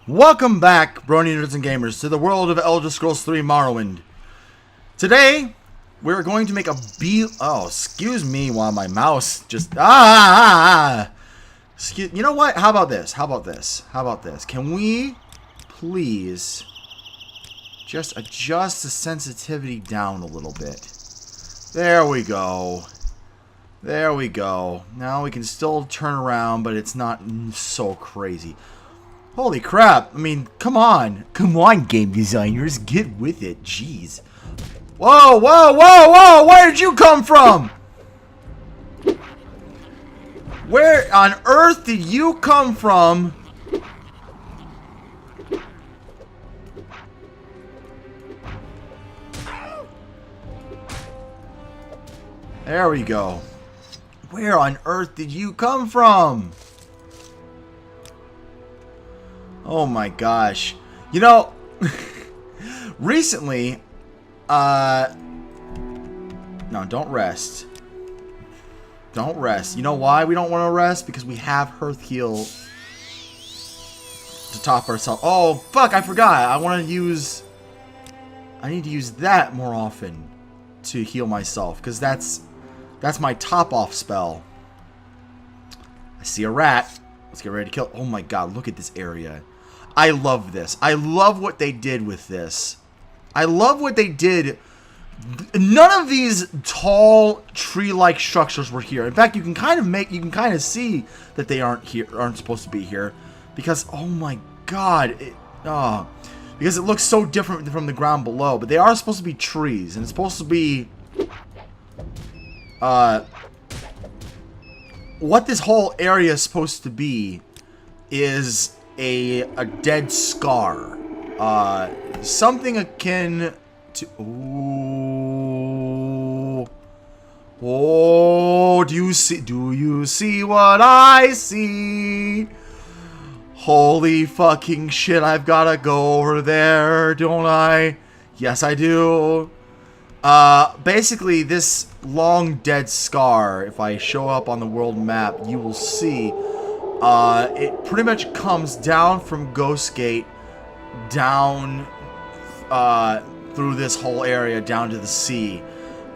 Welcome back, Brony Nerds and Gamers, to the world of Elder Scrolls 3 Morrowind. Today, we're going to make a Oh, excuse me while my mouse just... Excuse... You know what? How about this? Can we please just adjust the sensitivity down a little bit? There we go. There we go. Now we can still turn around, but it's not so crazy. Holy crap. I mean, come on. Come on, game designers. Get with it. Jeez. Whoa, whoa, whoa, whoa! Where did you come from? Where on earth did you come from? There we go. Where on earth did you come from? Oh my gosh. You know, recently, no, don't rest. Don't rest. You know why we don't want to rest? Because we have Hearth Heal to top ourselves. Oh, fuck, I forgot. I need to use that more often to heal myself. Because that's my top-off spell. I see a rat. Let's get ready to kill. Oh my god, look at this area. I love this. I love what they did with this. I love what they did. None of these tall tree-like structures were here. In fact, you can kind of see that they aren't supposed to be here, because oh my god, because it looks so different from the ground below. But they are supposed to be trees, and it's supposed to be what this whole area is supposed to be is a dead scar. Something akin to... Oh, do you see what I see? Holy fucking shit, I've gotta go over there, don't I? Yes, I do. Basically, this long dead scar, if I show up on the world map, you will see, it pretty much comes down from Ghost Gate, down, through this whole area, down to the sea.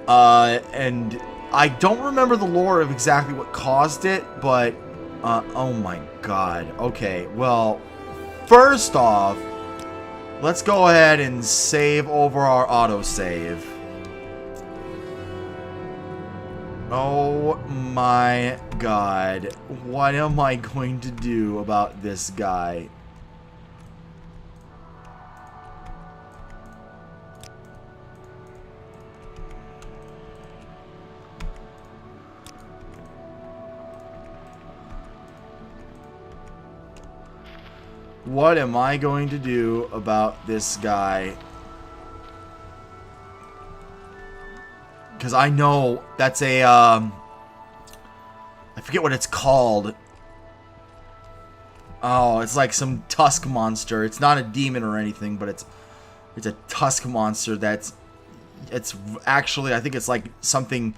And I don't remember the lore of exactly what caused it, but, oh my god. Okay, well, first off, let's go ahead and save over our autosave. Oh my god. What am I going to do about this guy? What am I going to do about this guy? Because I know that's a, I forget what it's called. Oh, it's like some tusk monster. It's not a demon or anything, but it's a tusk monster it's actually, I think it's like something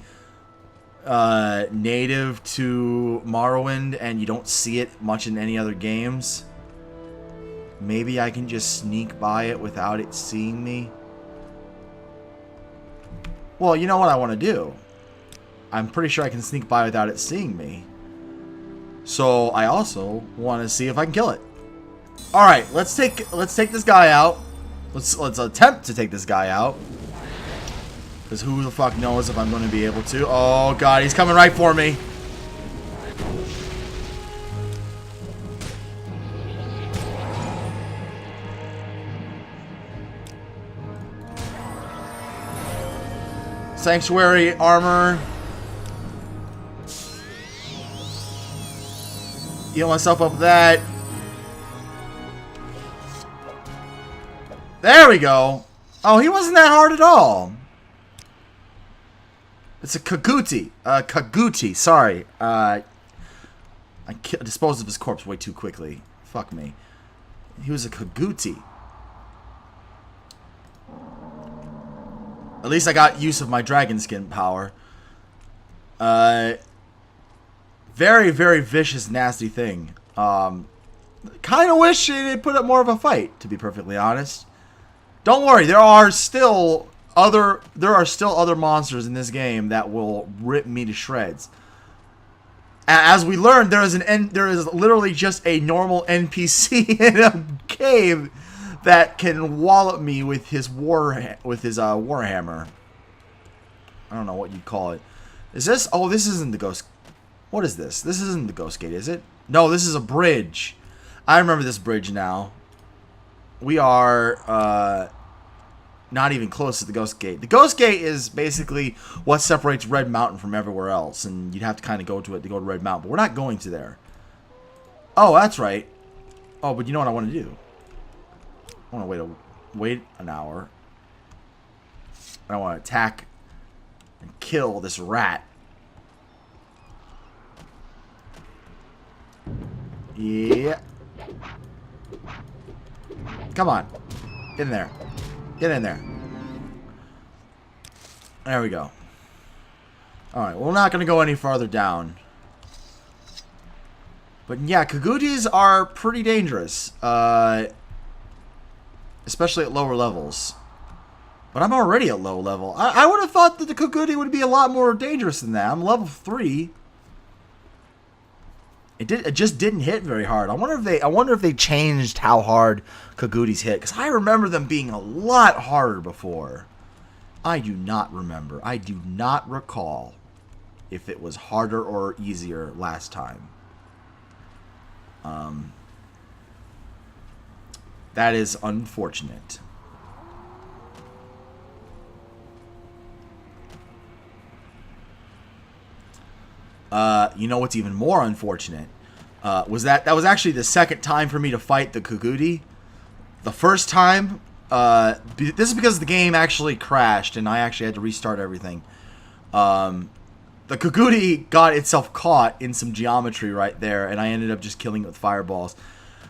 native to Morrowind, and you don't see it much in any other games. Maybe I can just sneak by it without it seeing me. Well, you know what I want to do? I'm pretty sure I can sneak by without it seeing me. So I also want to see if I can kill it. All right, let's take this guy out. Let's attempt to take this guy out. Because who the fuck knows if I'm going to be able to? Oh god, he's coming right for me. Sanctuary armor. Heal myself up with that. There we go. Oh, he wasn't that hard at all. It's a Kaguti. Kaguti, sorry. I disposed of his corpse way too quickly. Fuck me. He was a Kaguti. At least I got use of my dragon skin power. Very, very vicious, nasty thing. Kind of wish it put up more of a fight, to be perfectly honest. Don't worry, there are still other monsters in this game that will rip me to shreds. As we learned, there is literally just a normal NPC in a cave that can wallop me with his warhammer. I don't know what you'd call it. Is this? Oh, this isn't the ghost. What is this? This isn't the ghost gate, is it? No, this is a bridge. I remember this bridge now. We are not even close to the ghost gate. The ghost gate is basically what separates Red Mountain from everywhere else, and you'd have to kind of go to it to go to Red Mountain, but we're not going to there. Oh, that's right. Oh, but you know what I want to do? I want to wait an hour. And I want to attack and kill this rat. Yeah. Come on. Get in there. Get in there. There we go. Alright, we're not going to go any farther down. But yeah, Kagutis are pretty dangerous. Especially at lower levels. But I'm already at low level. I would have thought that the Kaguti would be a lot more dangerous than that. I'm level 3. It just didn't hit very hard. I wonder if they changed how hard Kagutis hit, because I remember them being a lot harder before. I do not remember. I do not recall if it was harder or easier last time. That is unfortunate. You know what's even more unfortunate? Was that was actually the second time for me to fight the Kaguti. The first time, this is because the game actually crashed and I actually had to restart everything. The Kaguti got itself caught in some geometry right there, and I ended up just killing it with fireballs.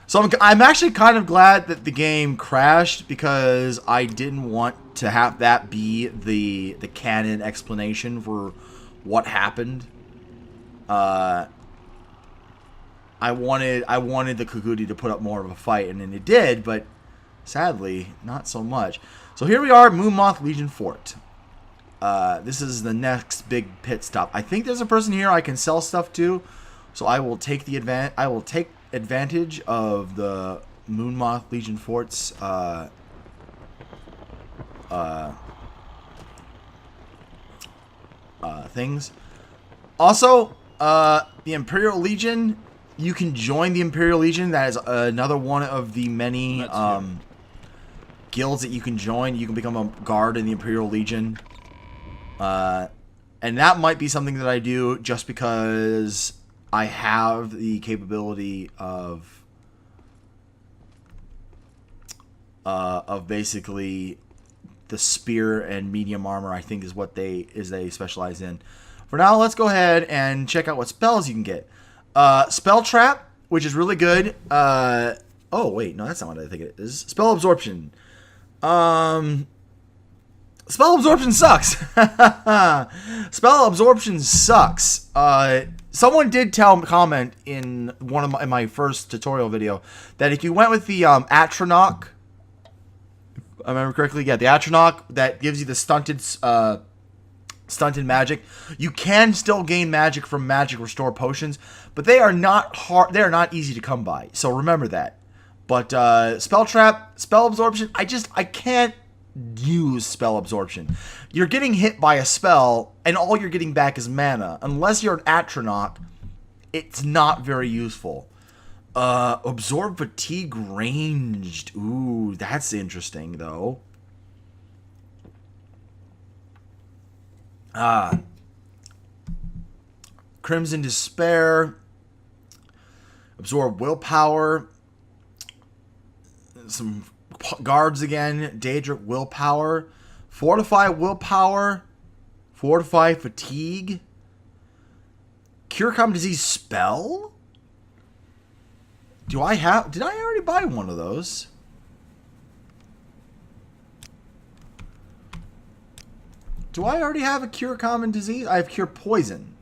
So I'm actually kind of glad that the game crashed, because I didn't want to have that be the canon explanation for what happened. I wanted the Kaguti to put up more of a fight, and then it did, but sadly, not so much. So here we are, Moonmoth Legion Fort. This is the next big pit stop. I think there's a person here I can sell stuff to, so I will take advantage of the Moonmoth Legion Fort's things. Also, the Imperial Legion, you can join the Imperial Legion. That is another one of the many guilds that you can join. You can become a guard in the Imperial Legion. And that might be something that I do just because I have the capability of basically the spear and medium armor, I think is what they specialize in. For now, let's go ahead and check out what spells you can get. Spell Trap, which is really good. Oh, wait. No, that's not what I think it is. Spell Absorption. Spell Absorption sucks. Spell Absorption sucks. Someone did comment in one of my first tutorial video that if you went with the Atronach, if I remember correctly, yeah, the Atronach that gives you the stunted magic, you can still gain magic from magic restore potions, but they are not hard. They are not easy to come by. So remember that. But Spell Trap, Spell Absorption, I can't use Spell Absorption. You're getting hit by a spell, and all you're getting back is mana. Unless you're an Atronach, it's not very useful. Absorb Fatigue ranged. Ooh, that's interesting, though. Crimson Despair. Absorb Willpower. Some guards again. Daedric Willpower. Fortify Willpower. Fortify Fatigue. Cure Common Disease spell? Did I already buy one of those? Do I already have a Cure Common Disease? I have Cure Poison.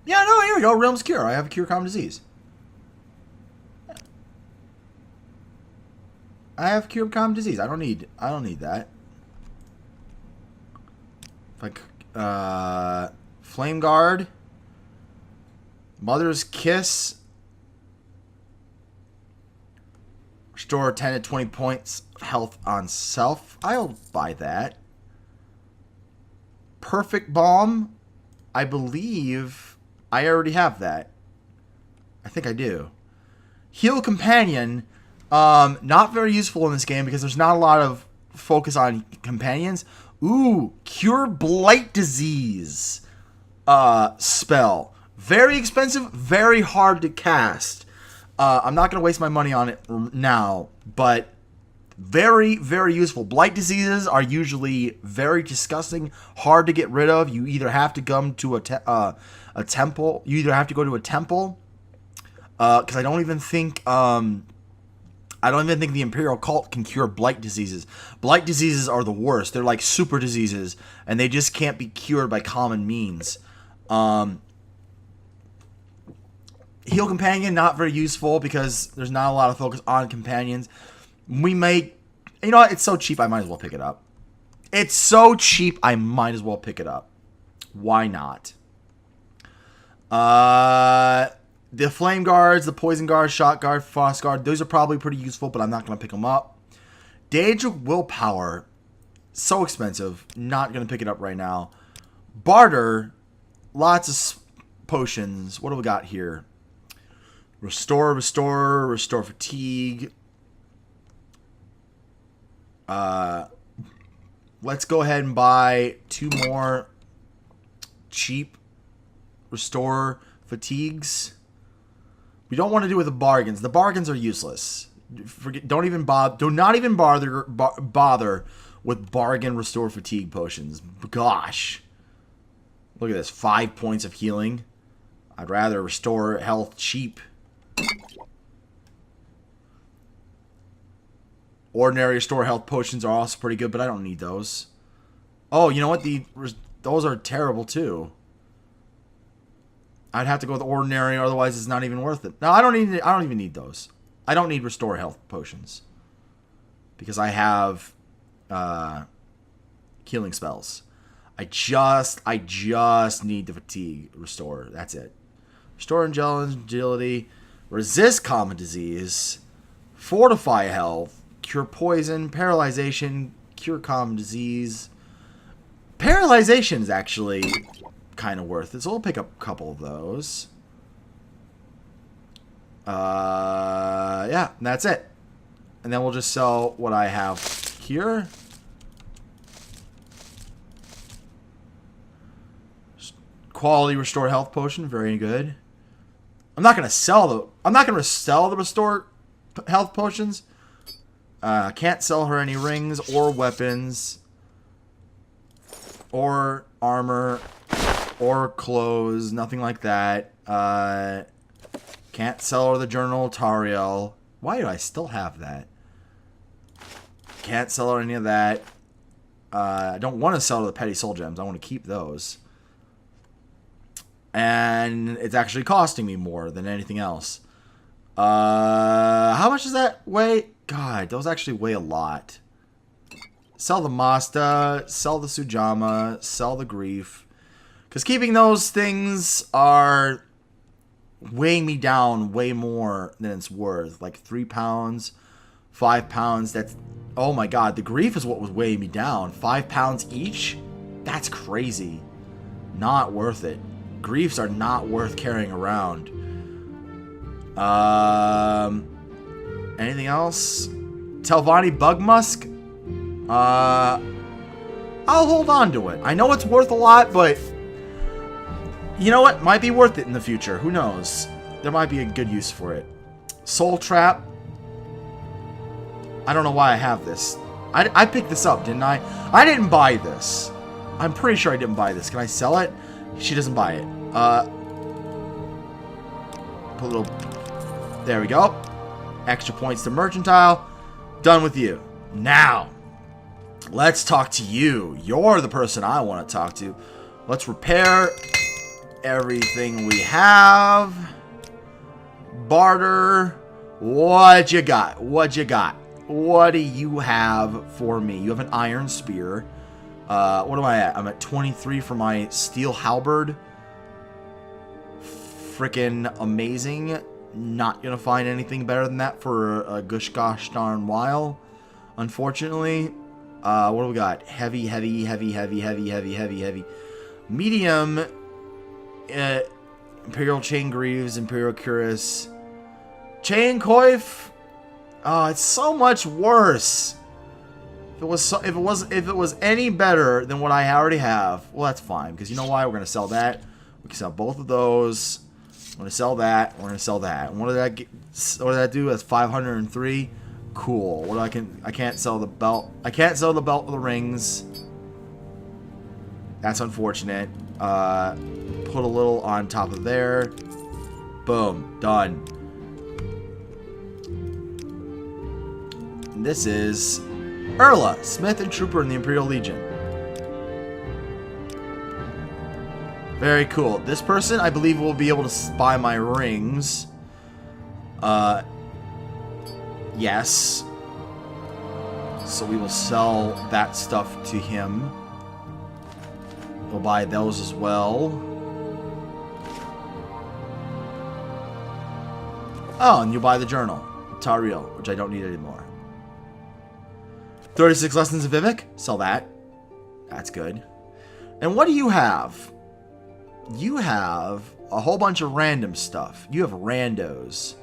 Yeah, no, here we go. Realm's Cure. I have a Cure Common Disease. I have Cure Common Disease. I don't need that. Like, Flame Guard. Mother's Kiss. Restore 10 to 20 points of health on self. I'll buy that. Perfect Balm. I believe I already have that. I think I do. Heal Companion. Not very useful in this game because there's not a lot of focus on companions. Ooh, Cure Blight Disease spell. Very expensive, very hard to cast. I'm not going to waste my money on it now, but very, very useful. Blight diseases are usually very disgusting, hard to get rid of. You either have to come to a temple. You either have to go to a temple, because I don't even think the Imperial Cult can cure blight diseases. Blight diseases are the worst. They're like super diseases, and they just can't be cured by common means. Heal Companion, not very useful because there's not a lot of focus on companions. We may... You know what? It's so cheap, I might as well pick it up. It's so cheap, I might as well pick it up. Why not? The Flame Guards, the Poison Guard, Shot Guard, Frost Guard, those are probably pretty useful, but I'm not going to pick them up. Gauge of Willpower, so expensive. Not going to pick it up right now. Barter, lots of potions. What do we got here? Restore fatigue. Let's go ahead and buy 2 more cheap restore fatigues. We don't want to do with the bargains. The bargains are useless. Do not even bother with bargain restore fatigue potions. Gosh. Look at this. 5 points of healing. I'd rather restore health cheap. Ordinary restore health potions are also pretty good, but I don't need those. Oh, you know what? Those are terrible too. I'd have to go with ordinary, otherwise it's not even worth it. No, I don't even need those. I don't need restore health potions because I have healing spells. I just need the fatigue restore. That's it. Restore agility, resist common disease, fortify health, cure poison, paralyzation, cure common disease. Paralyzation is actually kind of worth it, so we'll pick up a couple of those. Yeah, and that's it. And then we'll just sell what I have here. Quality restore health potion, very good. I'm not gonna sell the restore health potions. Can't sell her any rings or weapons or armor or clothes, nothing like that. Can't sell her the Journal Tariel. Why do I still have that? Can't sell her any of that. I don't want to sell her the Petty Soul Gems. I want to keep those. And it's actually costing me more than anything else. How much does that weigh? God, those actually weigh a lot. Sell the Masta, sell the Sujama, sell the Grief. Because keeping those things are weighing me down way more than it's worth. Like 3 pounds, 5 pounds. That's, oh my God, the Grief is what was weighing me down. 5 pounds each? That's crazy. Not worth it. Griefs are not worth carrying around. Anything else? Telvanni Bug Musk? I'll hold on to it. I know it's worth a lot, but you know what? Might be worth it in the future. Who knows? There might be a good use for it. Soul Trap. I don't know why I have this. I picked this up, didn't I? I didn't buy this. I'm pretty sure I didn't buy this. Can I sell it? She doesn't buy it. Put a little... There we go. Extra points to Mercantile. Done with you. Now, let's talk to you. You're the person I want to talk to. Let's repair everything we have. Barter. What you got? What you got? what do you have for me? You have an iron spear. What am I at? I'm at 23 for my steel halberd. Freaking amazing. Not gonna find anything better than that for a gosh darn while, unfortunately. What do we got? Heavy. Medium. Imperial Chain Greaves, Imperial Cuirass. Chain Coif. Oh, it's so much worse. If it was any better than what I already have, well, that's fine. Because you know why? We're gonna sell that. We can sell both of those. I'm gonna sell that. We're gonna sell that. And what did that get? What did that do? That's 503. Cool. What I can't sell the belt. I can't sell the belt or the rings. That's unfortunate. Put a little on top of there. Boom. Done. And this is Erla, Smith and Trooper in the Imperial Legion. Very cool. This person, I believe, will be able to buy my rings. Yes. So we will sell that stuff to him. We'll buy those as well. Oh, and you buy the journal, Tariel, which I don't need anymore. 36 lessons of Vivek. Sell that. That's good. And what do you have? You have a whole bunch of random stuff. You have randos.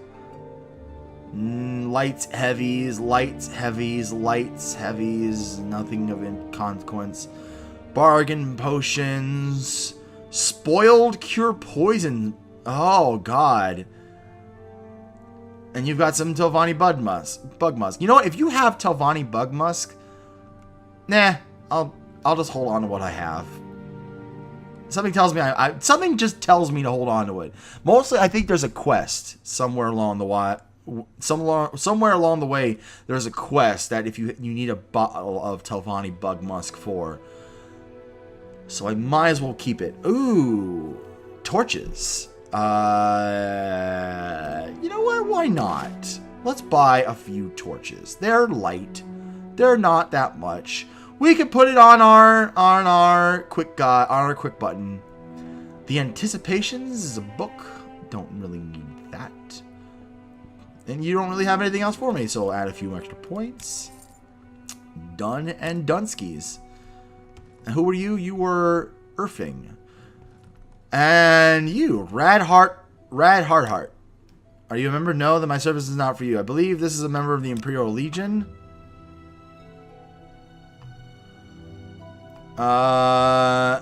Lights, heavies, lights, heavies, lights, heavies. Nothing of consequence. Bargain potions. Spoiled cure poison. Oh, God. And you've got some Telvanni bug musk. You know what? If you have Telvanni bug musk, nah, I'll just hold on to what I have. Something tells me something just tells me to hold on to it. Mostly, I think there's a quest somewhere along the way. Somewhere along the way, there's a quest that if you need a bottle of Telvanni bug musk for. So I might as well keep it. Ooh, torches. You know what? Why not? Let's buy a few torches. They're light. They're not that much. We could put it on our quick button. The Anticipations is a book. Don't really need that. And you don't really have anything else for me, so I'll add a few extra points. Done and Dunskies. And who were you? You were Irfing. And you, Rad Heart. Are you a member? No, then my service is not for you. I believe this is a member of the Imperial Legion. I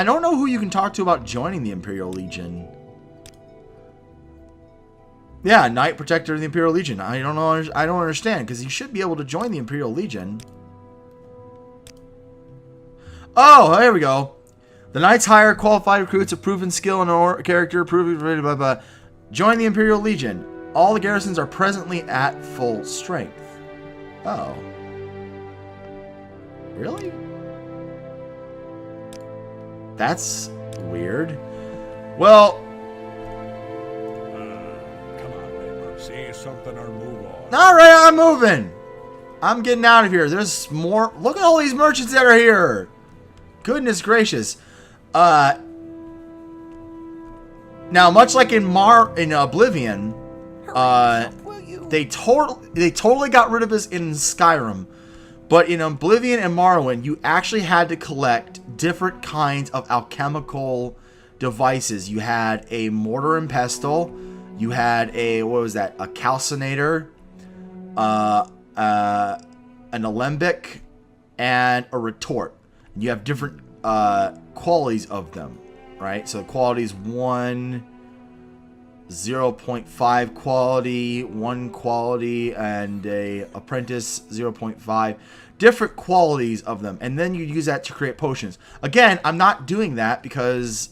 don't know who you can talk to about joining the Imperial Legion. Yeah, Knight Protector of the Imperial Legion. I don't know. I don't understand, because you should be able to join the Imperial Legion. Oh, there we go. The Knights hire qualified recruits of proven skill and character. Blah, blah, blah. Join the Imperial Legion. All the garrisons are presently at full strength. Oh. Really? That's weird. Well... come on, neighbor. See something or move on. Alright, I'm moving. I'm getting out of here. There's more... Look at all these merchants that are here. Goodness gracious. Now, much like in Oblivion, they totally got rid of this in Skyrim. But in Oblivion and Morrowind, you actually had to collect different kinds of alchemical devices. You had a mortar and pestle. You had a, what was that? A calcinator, an alembic, and a retort. And you have different qualities of them, right? So the qualities 1, 0.5 quality, 1 quality, and a apprentice 0.5. Different qualities of them, and then you use that to create potions. Again, I'm not doing that because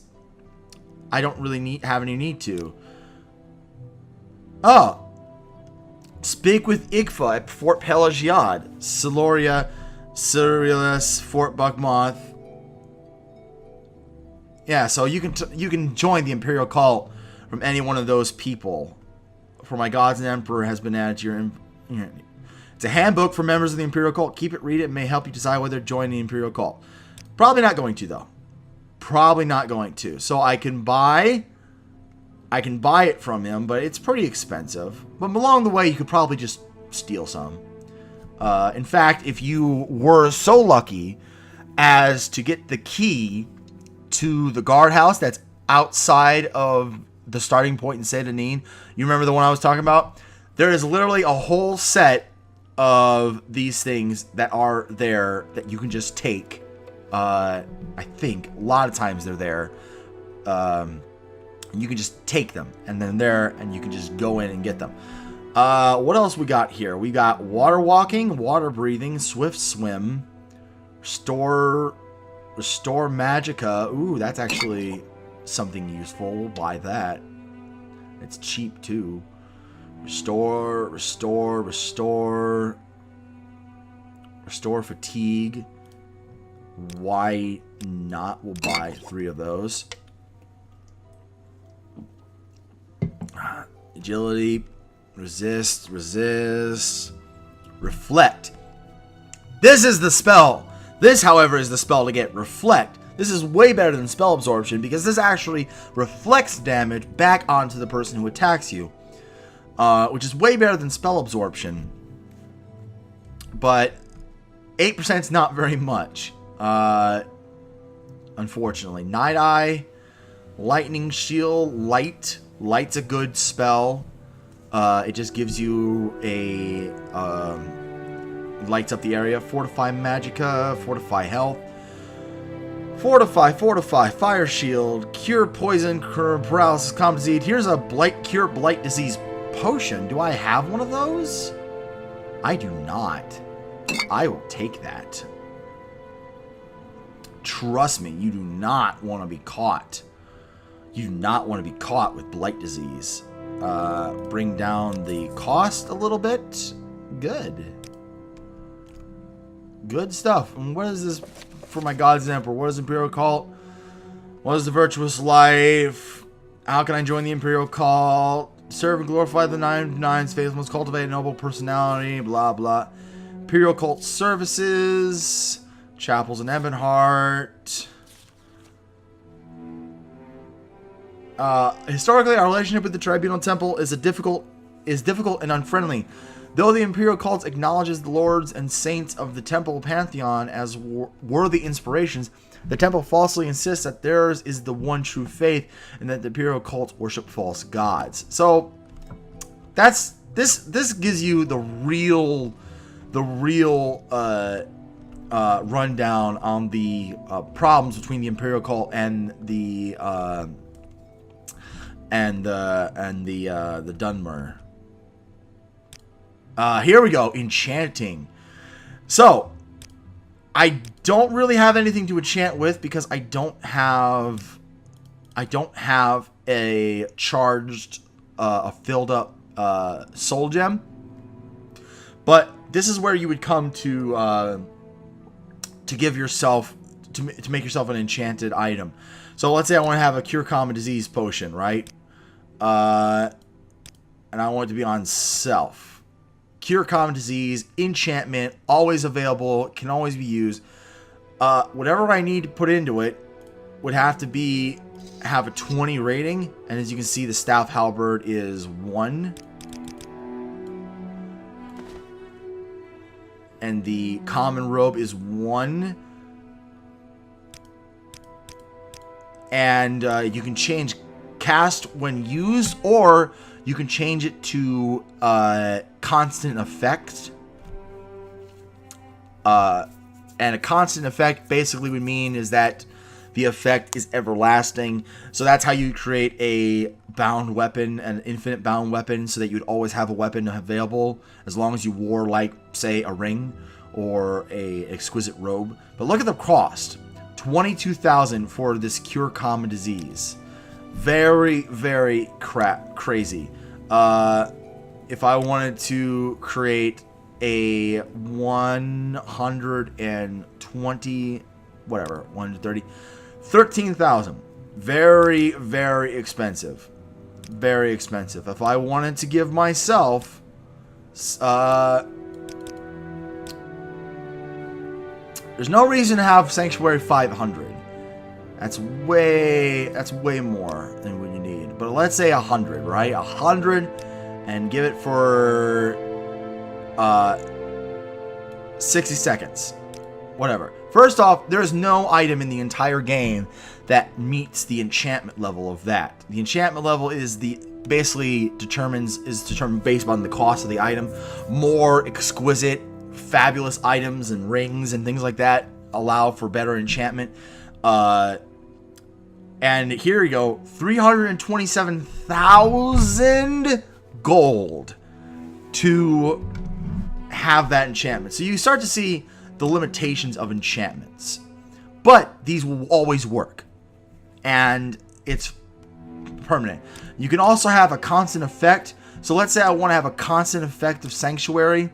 I don't really have any need to. Oh, speak with Igfa at Fort Pelagiad, Siloria, Cyrillus, Fort Buckmoth. Yeah, so you can join the Imperial cult from any one of those people. for my gods and emperor has been added to your... It's a handbook for members of the Imperial Cult. Keep it, read it. It may help you decide whether to join the Imperial Cult. Probably not going to, though. Probably not going to. So I can buy it from him, but it's pretty expensive. But along the way, you could probably just steal some. In fact, if you were so lucky as to get the key to the guardhouse that's outside of the starting point in Saint Denis, you remember the one I was talking about? There is literally a whole set of these things that are there that you can just take. I think a lot of times they're there. You can just take them, and then there, and you can just go in and get them. What else we got here? We got water walking, water breathing, swift swim, restore magicka. Ooh, that's actually something useful. We'll buy that. It's cheap too. Restore fatigue. Why not? We'll buy 3 of those. Agility, resist, reflect. This is the spell. This, however, is the spell to get. Reflect. This is way better than spell absorption because this actually reflects damage back onto the person who attacks you, which is way better than spell absorption. But 8% is not very much, unfortunately. Night Eye, Lightning Shield, Light. Light's a good spell. It just gives you a lights up the area. Fortify magicka, fortify health. Fortify, fire shield, cure poison, cure paralysis, calm disease. Here's a cure blight disease potion. Do I have one of those? I do not. I will take that. Trust me, you do not want to be caught. You do not want to be caught with blight disease. Bring down the cost a little bit. Good. Good stuff. And what is this for my gods and emperor? What is Imperial Cult? What is the virtuous life? How can I join the Imperial Cult? Serve and glorify the Nine's faithfulness. Cultivate a noble personality. Blah, blah. Imperial Cult services. Chapels in Ebonheart. Historically, our relationship with the Tribunal Temple is difficult and unfriendly. Though the Imperial Cult acknowledges the lords and saints of the Temple Pantheon as worthy inspirations, the Temple falsely insists that theirs is the one true faith and that the Imperial Cult worship false gods. So that's this gives you the real rundown on the problems between the Imperial Cult and the Dunmer. Here we go. Enchanting. So, I don't really have anything to enchant with because I don't have a charged, a filled up soul gem. But this is where you would come to give yourself to make yourself an enchanted item. So let's say I want to have a cure common disease potion, right? And I want it to be on self. Cure common disease, enchantment, always available, can always be used. Whatever I need to put into it would have to have a 20 rating. And as you can see, the staff halberd is 1. And the common robe is 1. And you can change cast when used, or you can change it to constant effect. And a constant effect basically would mean is that the effect is everlasting. So that's how you create a bound weapon, an infinite bound weapon, so that you'd always have a weapon available as long as you wore, like, say, a ring or a exquisite robe. But look at the cost. 22,000 for this cure common disease. Very, very crazy. If I wanted to create a 120, whatever, 130, 13,000. Very, very expensive. Very expensive. If I wanted to give myself... there's no reason to have Sanctuary 500. That's way more than what you need. But let's say 100, right? 100 and give it for 60 seconds. Whatever. First off, there's no item in the entire game that meets the enchantment level of that. The enchantment level is basically determined based on the cost of the item. More exquisite, fabulous items and rings and things like that allow for better enchantment. And here you go, 327,000 gold to have that enchantment. So you start to see the limitations of enchantments. But these will always work. And it's permanent. You can also have a constant effect. So let's say I want to have a constant effect of Sanctuary.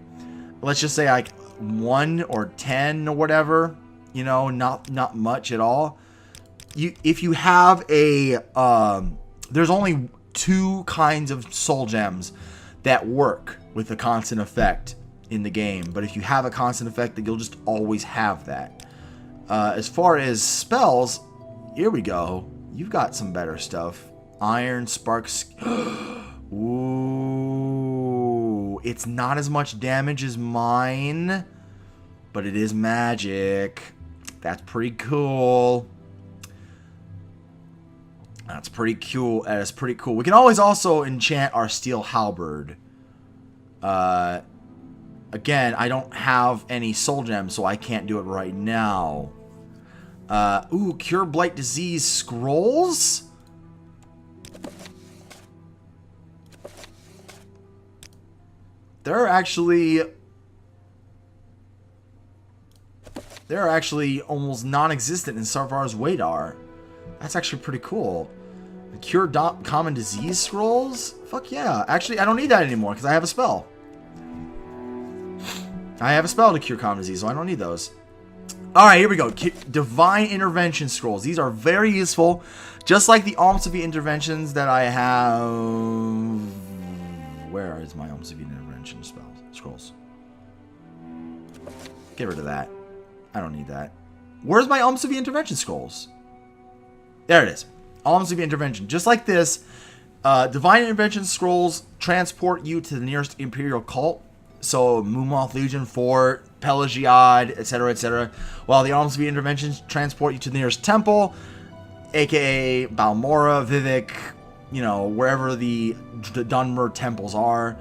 Let's just say like 1 or 10 or whatever. You know, not much at all. If you have a... there's only 2 kinds of soul gems that work with a constant effect in the game. But if you have a constant effect, then you'll just always have that. As far as spells, here we go. You've got some better stuff. Iron, Sparks. Ooh. It's not as much damage as mine, but it is magic. That's pretty cool. That's pretty cool. That is pretty cool. We can always also enchant our Steel Halberd. Again, I don't have any soul gems, so I can't do it right now. Ooh, Cure Blight Disease Scrolls? They're actually almost non-existent in Sarvar's Wadar. That's actually pretty cool. The Cure Common Disease Scrolls? Fuck yeah. Actually, I don't need that anymore because I have a spell. I have a spell to cure common disease, so I don't need those. Alright, here we go. Divine Intervention Scrolls. These are very useful. Just like the Alms of the Interventions that I have... Where is my Alms of the Intervention scrolls? Get rid of that. I don't need that. Where's my Alms of the Intervention scrolls? There it is. Alms of the Intervention. Just like this, Divine Intervention Scrolls transport you to the nearest Imperial cult. So, Moonmoth Legion, Fort, Pelagiad, etc., etc. While the Alms of the Interventions transport you to the nearest temple, aka Balmora, Vivek, you know, wherever the Dunmer temples are.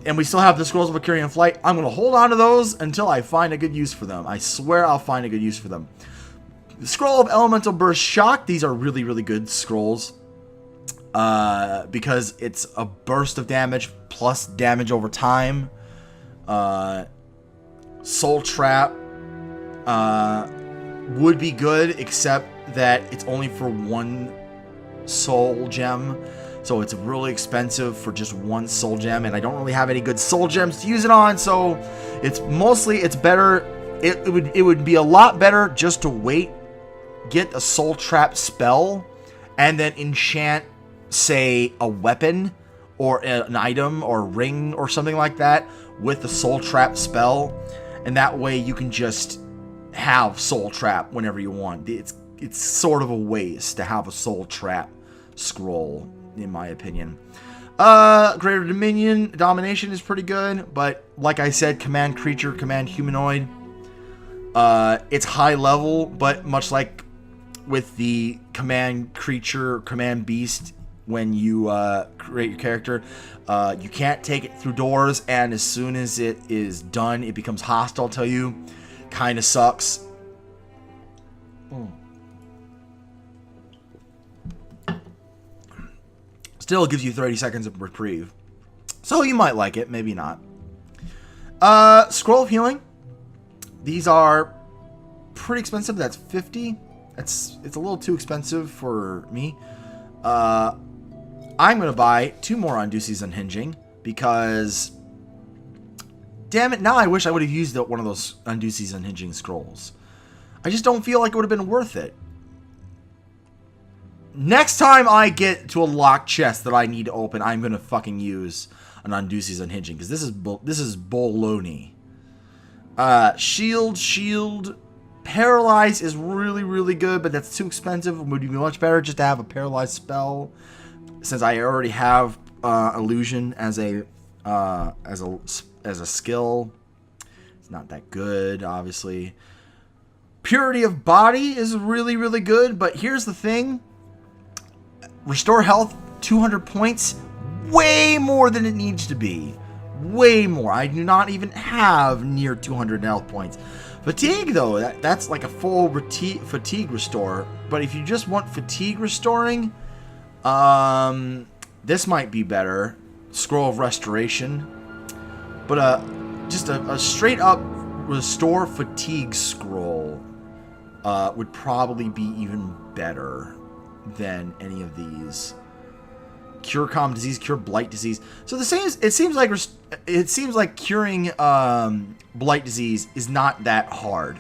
And we still have the Scrolls of Valkyrian Flight. I'm going to hold on to those until I find a good use for them. I swear I'll find a good use for them. The Scroll of Elemental Burst Shock. These are really, really good scrolls. Because it's a burst of damage plus damage over time. Soul Trap would be good, except that it's only for 1 soul gem, so it's really expensive for just 1 soul gem, and I don't really have any good soul gems to use it on, so it's better. It would be a lot better just to wait, get a Soul Trap spell, and then enchant, say, a weapon or an item or a ring or something like that with the Soul Trap spell, and that way you can just have Soul Trap whenever you want. It's sort of a waste to have a Soul Trap scroll, in my opinion. Greater Domination is pretty good, but like I said, Command Creature, Command Humanoid, it's high level, but much like with the Command Creature, Command Beast, when you create your character, you can't take it through doors, and as soon as it is done, it becomes hostile to you. Kind of sucks. Still gives you 30 seconds of reprieve. So you might like it, maybe not. Scroll of Healing. These are pretty expensive. That's 50. It's a little too expensive for me. I'm going to buy 2 more Unduce's Unhinging because, damn it, now I wish I would have used one of those Unduce's Unhinging scrolls. I just don't feel like it would have been worth it. Next time I get to a locked chest that I need to open, I'm gonna fucking use an Unducey's Unhinging, because this is baloney. Shield. Paralyze is really, really good, but that's too expensive. It would be much better just to have a paralyzed spell, since I already have illusion as a skill. It's not that good, obviously. Purity of Body is really, really good, but here's the thing. Restore health 200 points, way more than it needs to be. Way more. I do not even have near 200 health points. Fatigue, though, that's like a full fatigue restore. But if you just want fatigue restoring, this might be better. Scroll of Restoration. But just a straight up restore fatigue scroll would probably be even better than any of these. Cure common disease, cure blight disease. So it seems like curing blight disease is not that hard.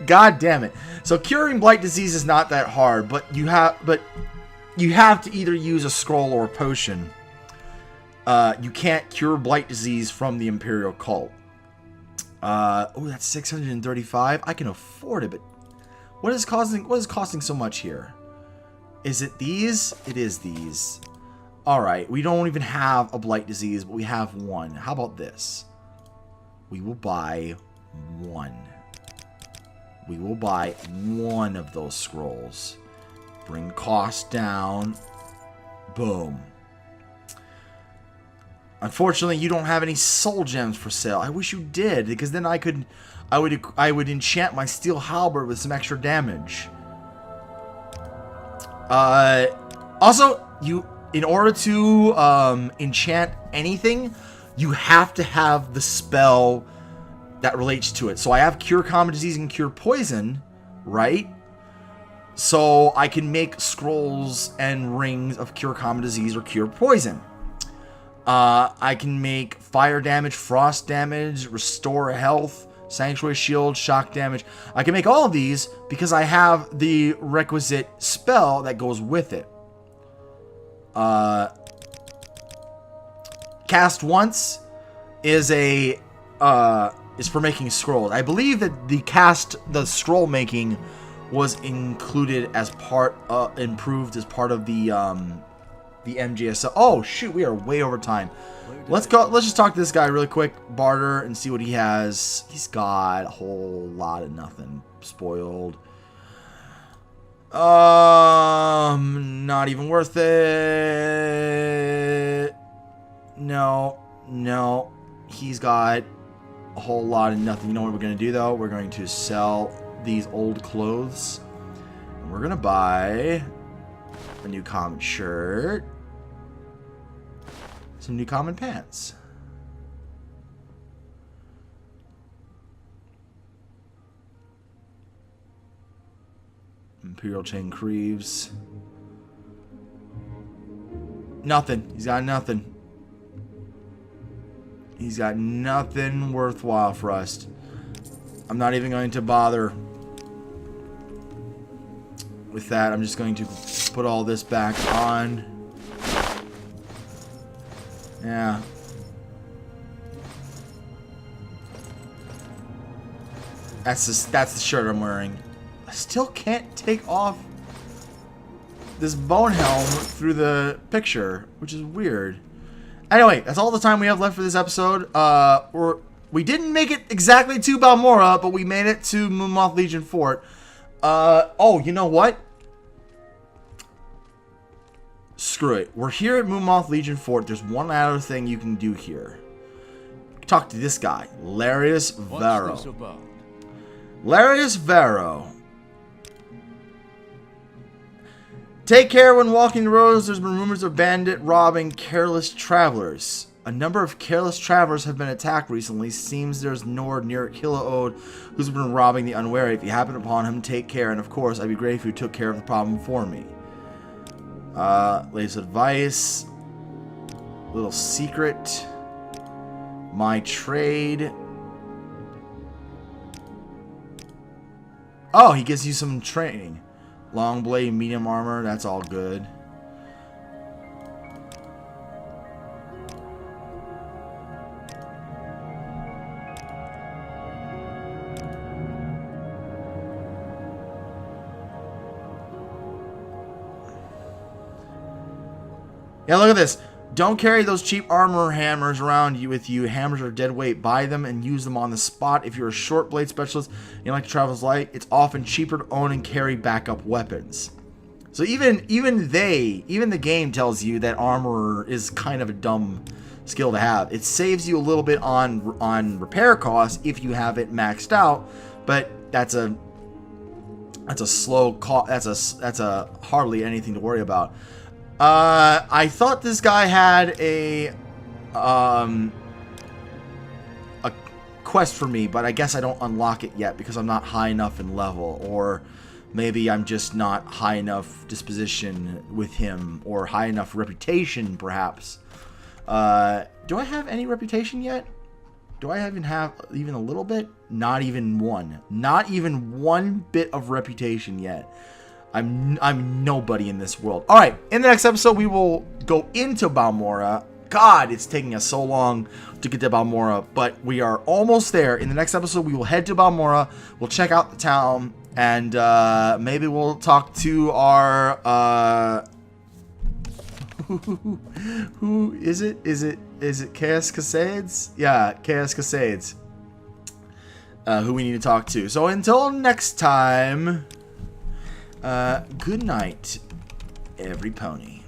God damn it. So curing blight disease is not that hard, but you have to either use a scroll or a potion. You can't cure blight disease from the Imperial Cult. Oh, that's 635. I can afford it, but what is costing so much here? Is it these? It is these. Alright, we don't even have a blight disease, but we have one. How about this? We will buy one. We will buy one of those scrolls. Bring cost down. Boom. Unfortunately, you don't have any soul gems for sale. I wish you did, because then I would enchant my steel halberd with some extra damage. Also, in order to enchant anything, you have to have the spell that relates to it. So I have Cure Common Disease and Cure Poison, right? So I can make scrolls and rings of Cure Common Disease or Cure Poison. I can make fire damage, frost damage, restore health, sanctuary shield, shock damage. I can make all of these because I have the requisite spell that goes with it. Cast once is for making scrolls. I believe that the scroll making was included as improved as part of the MGSO. Oh shoot, we are way over time. Let's just talk to this guy really quick, barter, and see what he has. He's got a whole lot of nothing. Spoiled. Not even worth it. No. He's got a whole lot of nothing. You know what we're going to do, though? We're going to sell these old clothes. And we're going to buy a new common shirt. Some new common pants. Imperial Chain Creeves. Nothing. He's got nothing. He's got nothing worthwhile for us. I'm not even going to bother with that. I'm just going to put all this back on. Yeah. That's the shirt I'm wearing. I still can't take off this bone helm through the picture, which is weird. Anyway, that's all the time we have left for this episode. We didn't make it exactly to Balmora, but we made it to Moonmoth Legion Fort. Oh, you know what? Screw it. We're here at Moonmoth Legion Fort. There's one other thing you can do here. Talk to this guy, Larius Varo. What's this about? Larius Varo. Take care when walking the roads. There's been rumors of bandit robbing careless travelers. A number of careless travelers have been attacked recently. Seems there's Nord near Kilaode who's been robbing the unwary. If you happen upon him, take care. And of course, I'd be grateful if you took care of the problem for me. Latest advice. Little secret. My trade. Oh, he gives you some training. Long blade, medium armor. That's all good. Yeah, look at this. Don't carry those cheap armor hammers around with you. Hammers are dead weight. Buy them and use them on the spot. If you're a short blade specialist and you like to travel light, it's often cheaper to own and carry backup weapons. So even the game tells you that armor is kind of a dumb skill to have. It saves you a little bit on repair costs if you have it maxed out, but that's a slow cost. That's a hardly anything to worry about. I thought this guy had a quest for me, but I guess I don't unlock it yet because I'm not high enough in level, or maybe I'm just not high enough disposition with him, or high enough reputation, perhaps. Do I have any reputation yet? Do I even have even a little bit? Not even one. Not even one bit of reputation yet. I'm nobody in this world. All right, in the next episode, we will go into Balmora. God, it's taking us so long to get to Balmora, but we are almost there. In the next episode, we will head to Balmora. We'll check out the town, and maybe we'll talk to our who is it? Is it Chaos Cascades? Yeah, Chaos Cascades. Who we need to talk to. So until next time. Good night, every pony.